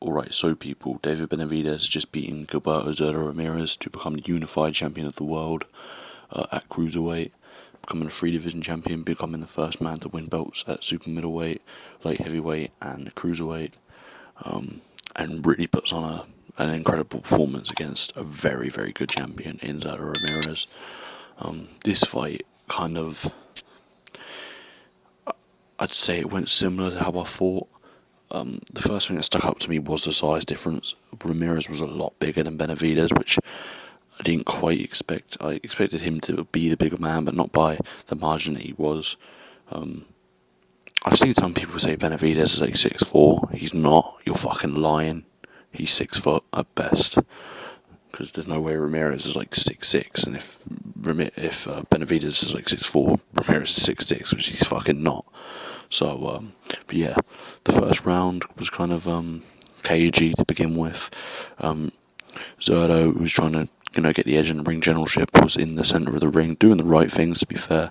Alright, so people, David Benavidez just beating Gilberto Ramirez to become the unified champion of the world at cruiserweight, becoming a 3 division champion, becoming the first man to win belts at super middleweight, light heavyweight, and cruiserweight, and really puts on an incredible performance against a very, very good champion in Ramirez. This fight kind of, I'd say it went similar to how I thought. The first thing that stuck out to me was the size difference. Ramirez was a lot bigger than Benavidez, which I didn't quite expect. I expected him to be the bigger man, but not by the margin that he was. I've seen some people say Benavidez is like 6'4". He's not. You're fucking lying. He's 6 foot at best. Because there's no way Ramirez is like 6'6", and if Benavidez is like 6'4", Ramirez is 6'6", which he's fucking not. So, but yeah, the first round was kind of cagey to begin with. Zerto, who was trying to get the edge in the ring generalship, was in the centre of the ring, doing the right things, to be fair.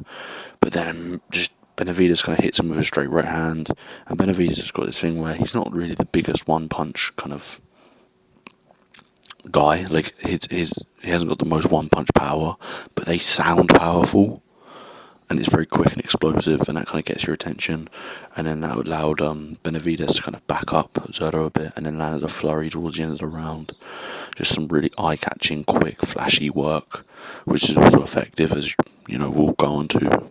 But then just Benavidez kind of hits him with a straight right hand, and Benavidez has got this thing where he's not really the biggest one punch kind of guy. Like he hasn't got the most one punch power, but they sound powerful. And it's very quick and explosive, and that kind of gets your attention. And then that allowed Benavidez to kind of back up Zerto a bit, and then landed a flurry towards the end of the round. Just some really eye-catching, quick, flashy work, which is also effective, as we'll go on to,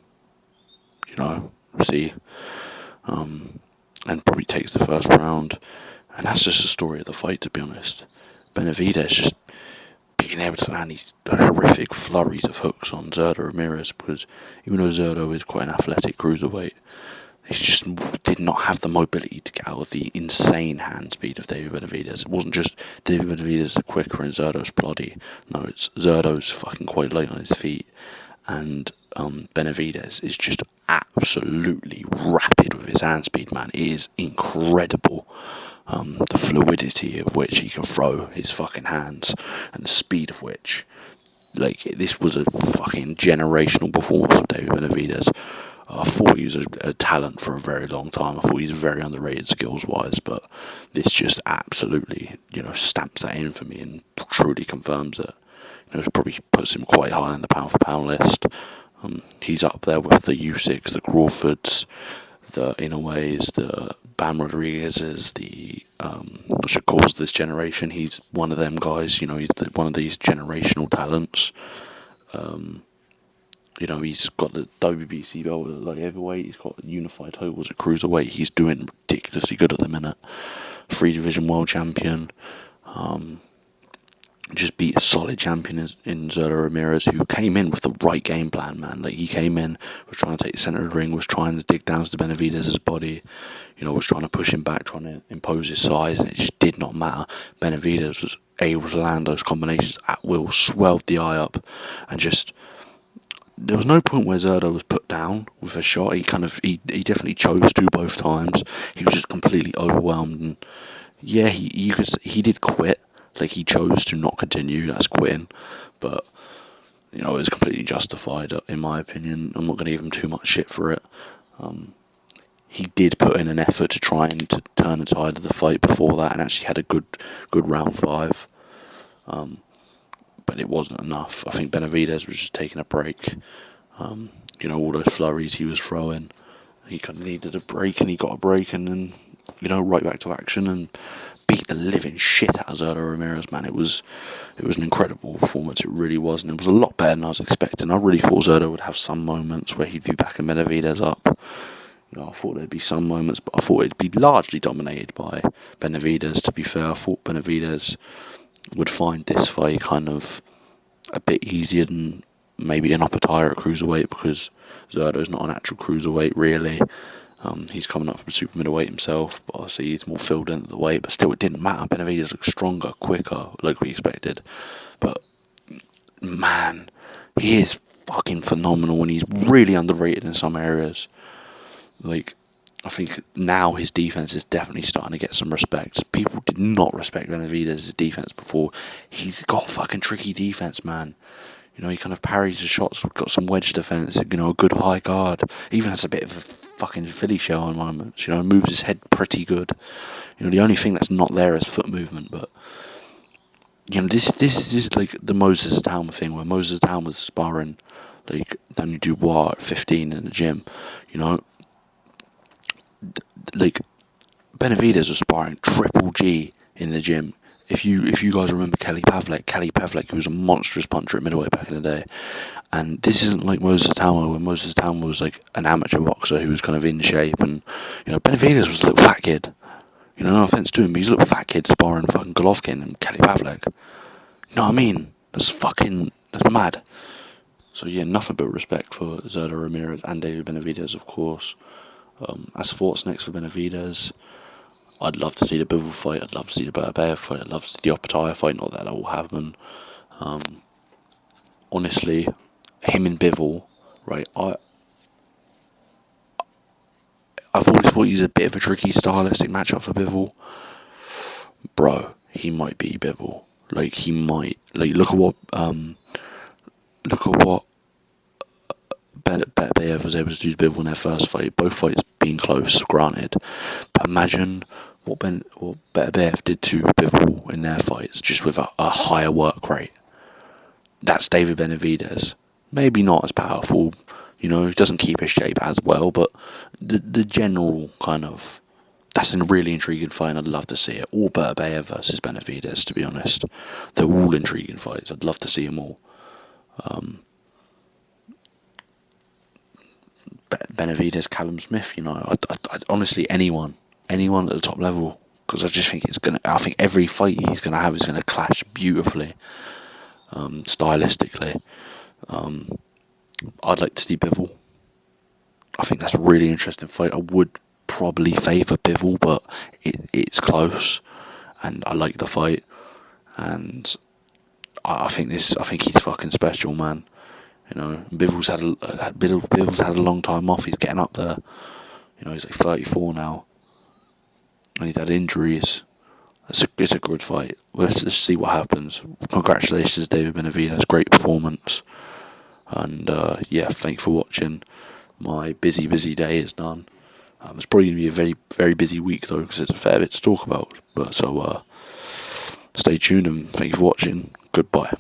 see. And probably takes the first round, and that's just the story of the fight, to be honest. Benavidez just being able to land these horrific flurries of hooks on Zerto Ramirez, because even though Zerto is quite an athletic cruiserweight, he just did not have the mobility to get out of the insane hand speed of David Benavidez. It wasn't just David Benavidez is quicker and Zerto's ploddy. No, it's Zerto's fucking quite light on his feet, and Benavidez is just absolutely rapid with his hand speed, man. It is incredible. The fluidity of which he can throw his fucking hands, and the speed of which, this was a fucking generational performance of David Benavidez. I thought he was a talent for a very long time. I thought he was very underrated skills-wise, but this just absolutely, stamps that in for me and truly confirms it. It probably puts him quite high on the pound-for-pound list. He's up there with the Usyks, the Crawfords, the Inoues, the Bam Rodriguez's, the Shakur's this generation. He's one of them guys. He's one of these generational talents. He's got the WBC belt at light heavyweight. He's got unified titles at cruiserweight. He's doing ridiculously good at the minute. 3-division world champion. Just beat a solid champion in Zerto Ramirez, who came in with the right game plan, man. He came in, was trying to take the centre of the ring, was trying to dig down to Benavidez's body, was trying to push him back, trying to impose his size, and it just did not matter. Benavidez was able to land those combinations at will, swelled the eye up, and just, there was no point where Zerto was put down with a shot. He definitely chose to both times. He was just completely overwhelmed, and yeah, he did quit. He chose to not continue. That's quitting, but it was completely justified in my opinion. I'm not going to give him too much shit for it. He did put in an effort to try and to turn the tide of the fight before that, and actually had a good round 5. But it wasn't enough. I think Benavidez was just taking a break. All those flurries he was throwing, he kind of needed a break, and he got a break, and then right back to action and beat the living shit out of Zerto Ramirez, man. It was an incredible performance. It really was, and it was a lot better than I was expecting. I really thought Zerto would have some moments where he'd be backing Benavidez up. I thought there'd be some moments, but I thought it'd be largely dominated by Benavidez. To be fair, I thought Benavidez would find this fight kind of a bit easier than maybe an upper tier at cruiserweight, because Zerto's not an actual cruiserweight, really. He's coming up from super middleweight himself, but obviously he's more filled into the weight, but still it didn't matter. Benavidez looked stronger, quicker, like we expected. But man, he is fucking phenomenal, and he's really underrated in some areas. I think now his defense is definitely starting to get some respect. People did not respect Benavidez's defense before. He's got fucking tricky defense, man. You know, he kind of parries the shots, got some wedge defence, you know, a good high guard. Even has a bit of a fucking Philly show on moments, you know, moves his head pretty good. You know, the only thing that's not there is foot movement, but, you know, this is like the Moses Down thing, where Moses Down was sparring, like, Daniel Dubois at 15 in the gym, you know, like, Benavidez was sparring Triple G in the gym. If you guys remember Kelly Pavlik, who was a monstrous puncher at middleweight back in the day, and this isn't like Moses Tama, when Moses Tama was like an amateur boxer who was kind of in shape, and you know, Benavidez was a little fat kid. You know, no offense to him, but he's a little fat kid sparring fucking Golovkin and Kelly Pavlik. You know what I mean? That's mad. So yeah, nothing but respect for Zerda Ramirez and David Benavidez, of course. As for what's next for Benavidez, I'd love to see the Bivol fight, I'd love to see the Berbayev fight, I'd love to see the Opataya fight, not that will happen. Honestly, him and Bivol, right, I've always thought he's a bit of a tricky stylistic matchup for Bivol. Bro, he might be Bivol. Like, he might. Like, look at what Berbayev was able to do to Bivol in their first fight. Both fights being close, granted. But imagine what Berbayev did to Bivol in their fights, just with a higher work rate. That's David Benavidez. Maybe not as powerful, you know, he doesn't keep his shape as well, but the general kind of, that's a really intriguing fight, and I'd love to see it. Or Berbayev versus Benavidez, to be honest. They're all intriguing fights, I'd love to see them all. Benavidez, Callum Smith, you know, I honestly, anyone at the top level, because I just think I think every fight he's going to have is going to clash beautifully, stylistically. I'd like to see Bivol. I think that's a really interesting fight. I would probably favour Bivol, but it's close, and I like the fight, and I think he's fucking special, man. You know, Bivol's had a long time off. He's getting up there. You know, he's like 34 now, and he's had injuries. It's a good fight. Let's just see what happens. Congratulations, David Benavidez. Great performance. And yeah, thanks for watching. My busy day is done. It's probably going to be a very, very busy week though, because there's a fair bit to talk about. But so stay tuned and thank you for watching. Goodbye.